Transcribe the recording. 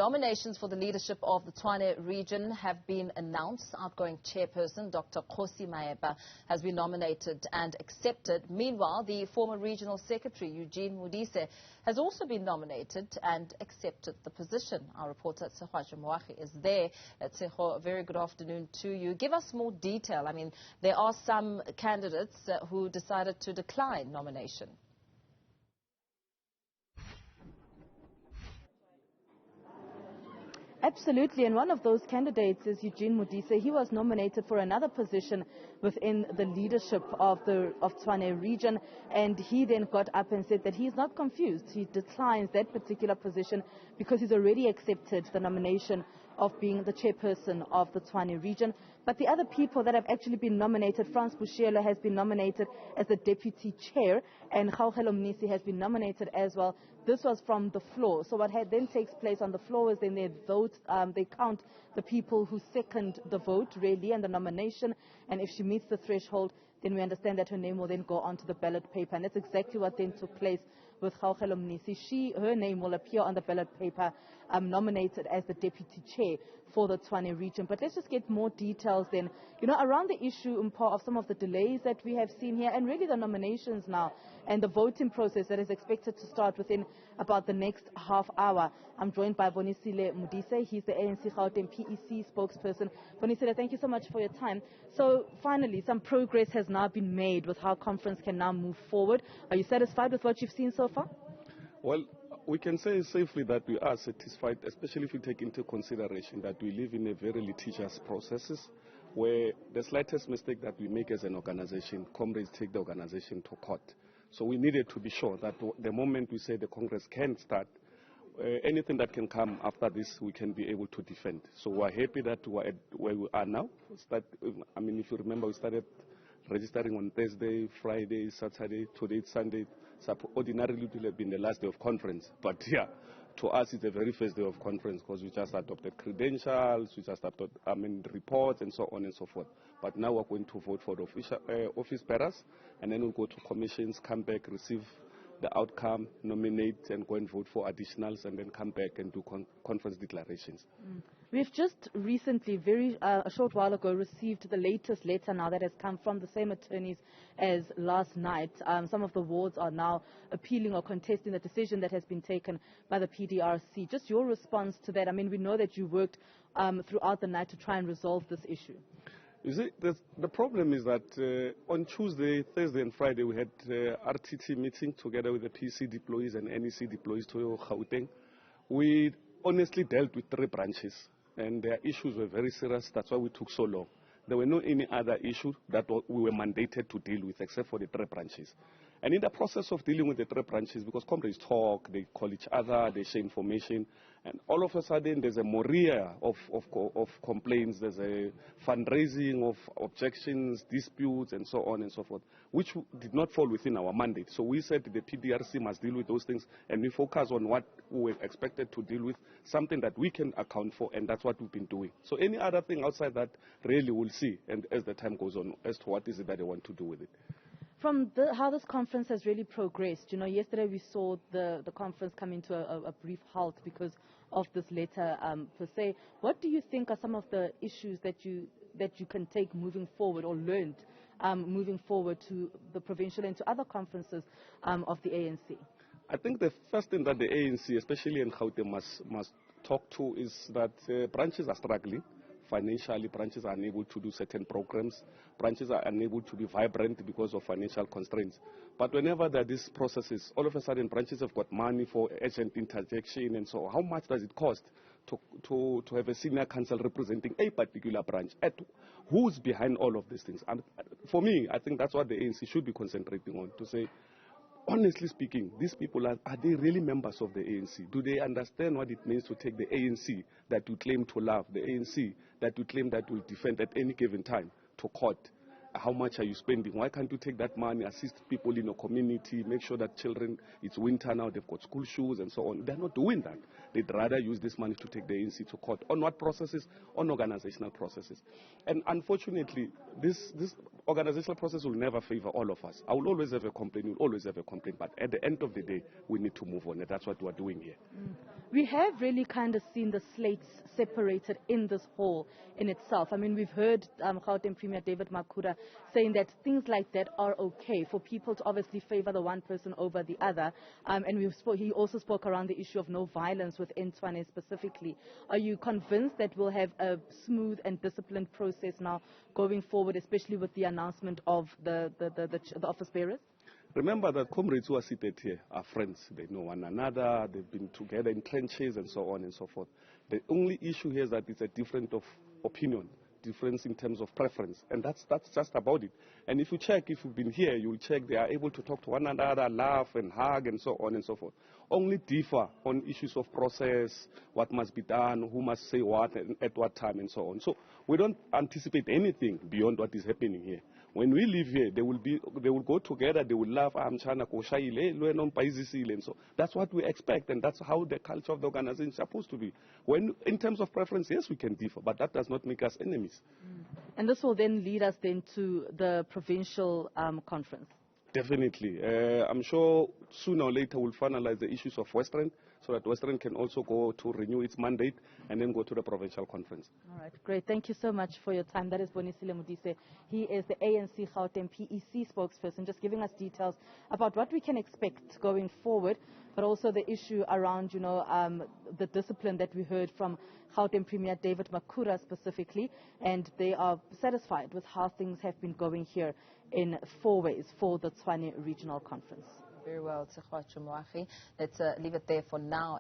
nominations for the leadership of the Tshwane region have been announced. Outgoing chairperson Dr. Khosi Maeba has been nominated and accepted. Meanwhile, the former regional secretary Eugene Modise has also been nominated and accepted the position. Our reporter Tshego Moagi is there. Tshego, a very good afternoon to you. Give us more detail. I mean, there are some candidates who decided to decline nomination. Absolutely, and one of those candidates is Eugene Modise. He was nominated for another position within the leadership of Tshwane region, and he then got up and said that he is not confused. He declines that particular position because he's already accepted the nomination of being the chairperson of the Tshwane region. But the other people that have actually been nominated, Frans Bushiela has been nominated as the deputy chair, and Tshego Mnisi has been nominated as well. This was from the floor. So what then takes place on the floor is then they vote, they count the people who second the vote, really, and the nomination, and if she meets the threshold, then we understand that her name will then go onto the ballot paper. And that's exactly what then took place with Tshego Mnisi. Her name will appear on the ballot paper, nominated as the deputy chair for the Tshwane region. But let's just get more details then, around the issue of some of the delays that we have seen here, and really the nominations now, and the voting process that is expected to start within about the next half hour. I'm joined by Bonisile Modise. He's the ANC Gauteng PEC spokesperson. Bonisile, thank you so much for your time. So finally, some progress has now been made with how conference can now move forward. Are you satisfied with what you've seen so far? Well, we can say safely that we are satisfied, especially if we take into consideration that we live in a very litigious processes where the slightest mistake that we make as an organization, comrades take the organization to court. So we needed to be sure that the moment we say the Congress can start, anything that can come after this, we can be able to defend. So we're happy that we're at where we are now. If you remember, we started registering on Thursday, Friday, Saturday, today it's Sunday. Ordinarily it would have been the last day of conference. But yeah, to us it's the very first day of conference because we just adopted credentials, we just adopted reports and so on and so forth. But now we're going to vote for the office bearers, and then we'll go to commissions, come back, receive the outcome, nominate and go and vote for additionals, and then come back and do conference declarations. We've just recently, a short while ago, received the latest letter now that has come from the same attorneys as last night. Some of the wards are now appealing or contesting the decision that has been taken by the PDRC. Just your response to that. We know that you worked throughout the night to try and resolve this issue. You see, the problem is that on Tuesday, Thursday and Friday we had RTT meeting together with the PC deployees and NEC deployees to Gauteng. We honestly dealt with 3 branches and their issues were very serious. That's why we took so long. There were no any other issue that we were mandated to deal with except for the 3 branches. And in the process of dealing with the 3 branches, because comrades talk, they call each other, they share information, and all of a sudden there's a moria of complaints, there's a fundraising of objections, disputes, and so on and so forth, which did not fall within our mandate. So we said the PDRC must deal with those things, and we focus on what we were expected to deal with, something that we can account for, and that's what we've been doing. So any other thing outside that, really we'll see, and as the time goes on, as to what is it that they want to do with it. From how this conference has really progressed, yesterday we saw the conference come into a brief halt because of this letter per se. What do you think are some of the issues that you can take moving forward or learned moving forward to the provincial and to other conferences of the ANC? I think the first thing that the ANC, especially in Gauteng, must talk to is that branches are struggling. Financially, branches are unable to do certain programs. Branches are unable to be vibrant because of financial constraints. But whenever there are these processes, all of a sudden branches have got money for agent interjection, and so how much does it cost to have a senior council representing a particular branch? Who's behind all of these things? And for me, I think that's what the ANC should be concentrating on, to say, honestly speaking, these people, are they really members of the ANC? Do they understand what it means to take the ANC that you claim to love, the ANC that you claim that will defend at any given time, to court? How much are you spending? Why can't you take that money, assist people in your community, make sure that children, it's winter now, they've got school shoes and so on. They're not doing that. They'd rather use this money to take the ANC to court. On what processes? On organizational processes. And unfortunately, this organizational process will never favor all of us. I will always have a complaint, you'll always have a complaint, but at the end of the day, we need to move on, and that's what we're doing here. We have really kind of seen the slates separated in this hall in itself. I mean, we've heard Gauteng Premier David Makhura saying that things like that are okay for people to obviously favor the one person over the other. And he also spoke around the issue of no violence within Tshwane specifically. Are you convinced that we'll have a smooth and disciplined process now going forward, especially with the announcement of the office bearers? Remember that comrades who are seated here are friends. They know one another. They've been together in trenches and so on and so forth. The only issue here is that it's a difference of opinion, difference in terms of preference. And that's just about it. And if you check, if you've been here, you'll check they are able to talk to one another, laugh and hug and so on and so forth. Only differ on issues of process, what must be done, who must say what and at what time and so on. So we don't anticipate anything beyond what is happening here. When we live here, they will go together, they will laugh, and so that's what we expect, and that's how the culture of the organization is supposed to be. When, in terms of preference, yes, we can differ, but that does not make us enemies. And this will then lead us then to the provincial conference. Definitely. I'm sure sooner or later we'll finalize the issues of Western, so that Western can also go to renew its mandate and then go to the provincial conference. All right, great. Thank you so much for your time. That is Bonisile Modise. He is the ANC Gauteng PEC spokesperson, just giving us details about what we can expect going forward, but also the issue around, the discipline that we heard from Gauteng Premier David Makhura specifically, and they are satisfied with how things have been going here in Fourways for the Tshwane Regional Conference. Very well, Tshego, Moagi. Let's leave it there for now.